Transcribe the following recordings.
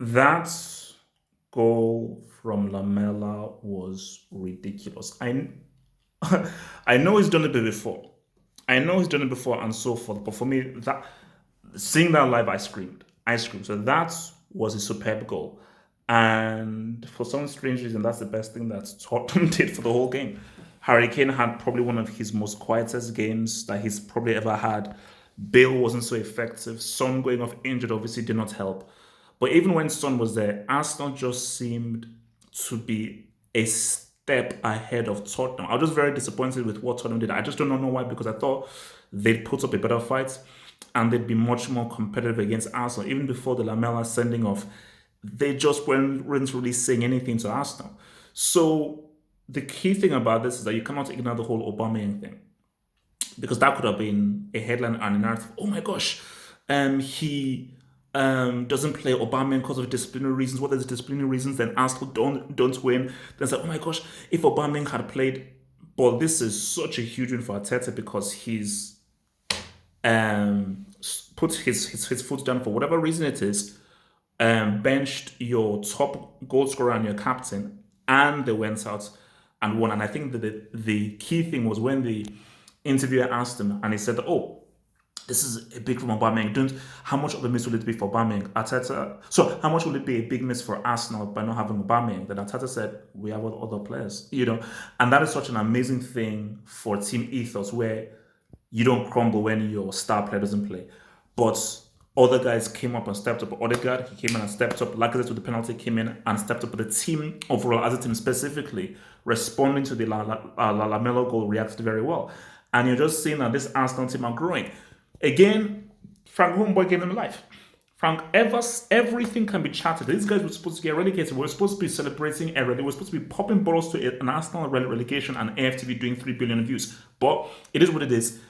That goal from Lamela was ridiculous. I know he's done it before. I know he's done it before and so forth. But for me, that seeing that live, I screamed. I screamed. So that was a superb goal. And for some strange reason, that's the best thing that Tottenham did for the whole game. Harry Kane had probably one of his most quietest games that he's probably ever had. Bale wasn't so effective. Son going off injured obviously did not help. But even when Son was there, Arsenal just seemed to be a step ahead of Tottenham. I was just very disappointed with what Tottenham did. I just don't know why because I thought they'd put up a better fight and they'd be much more competitive against Arsenal. Even before the Lamela sending off, they just weren't really saying anything to Arsenal. So the key thing about this is that you cannot ignore the whole Aubameyang thing because that could have been a headline and a narrative. Oh my gosh, he doesn't play Aubameyang because of disciplinary reasons. What are the disciplinary reasons? Then Arsenal don't win. Then say, oh my gosh, if Aubameyang had played, but this is such a huge win for Arteta because he's put his foot down for whatever reason it is, benched your top goal scorer and your captain, and they went out and won. And I think that the key thing was when the interviewer asked him, and he said, "Oh, this is a big from Aubameyang. Don't how much of a miss will it be for Aubameyang? Arteta. So how much will it be a big miss for Arsenal by not having Aubameyang?" Then Arteta said, "We have other players, and that is such an amazing thing for team ethos where you don't crumble when your star player doesn't play. But other guys came up and stepped up. Odegaard, he came in and stepped up. Lacazette with the penalty came in and stepped up. But the team overall, as a team specifically, responding to the Lamela goal reacted very well. And you're just seeing that this Arsenal team are growing. Again, Frank Homeboy gave them life. Frank Evers, everything can be chatted. These guys were supposed to get relegated. We were supposed to be celebrating they were supposed to be popping bottles to an Arsenal relegation and AFTV doing 3 billion views. But it is what it is.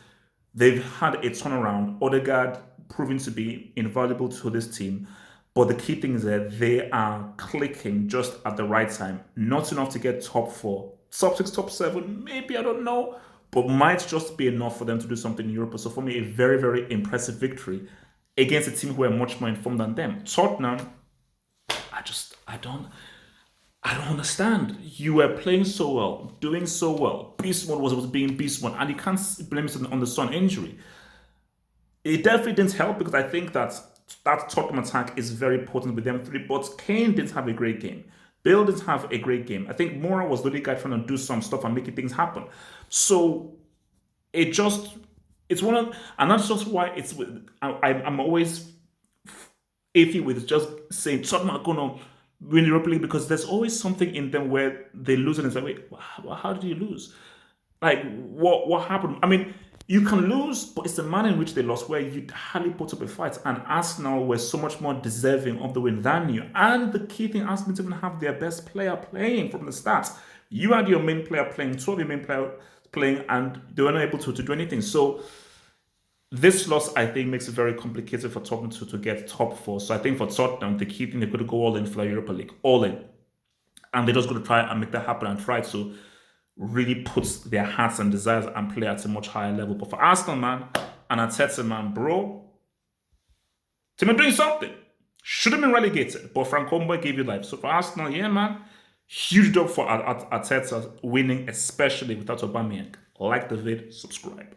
They've had a turnaround. Odegaard proving to be invaluable to this team. But the key thing is that they are clicking just at the right time. Not enough to get top four. Top six, top seven, maybe, I don't know. But might just be enough for them to do something in Europe. So for me, a very, very impressive victory against a team who are much more informed than them. Tottenham, I don't understand. You were playing so well, doing so well. Beast mode was being beast mode, and you can't blame it on the Son injury. It definitely didn't help because I think that Tottenham attack is very potent with them three. But Kane didn't have a great game. Bale didn't have a great game. I think Mora was the only guy trying to do some stuff and making things happen. So it just it's one of, and that's just why I'm always iffy with just saying Tottenham are gonna win the Europa League because there's always something in them where they lose and it's like, wait, how did you lose? Like what happened? I mean, you can lose, but it's the manner in which they lost where you hardly put up a fight. And Arsenal were so much more deserving of the win than you. And the key thing, Arsenal didn't have their best player playing from the start. You had your main player playing, two of your main player playing, and they were not able to do anything. So this loss, I think, makes it very complicated for Tottenham to get top four. So I think for Tottenham, the key thing, they're going to go all in for the Europa League, all in. And they're just going to try and make that happen and try to really put their hearts and desires and play at a much higher level. But for Arsenal, man, and Arteta, man, bro, team are doing something. Should have been relegated, but Frank Homeboy gave you life. So for Arsenal, yeah, man, huge job for Arteta winning, especially without Aubameyang. Like the vid, subscribe.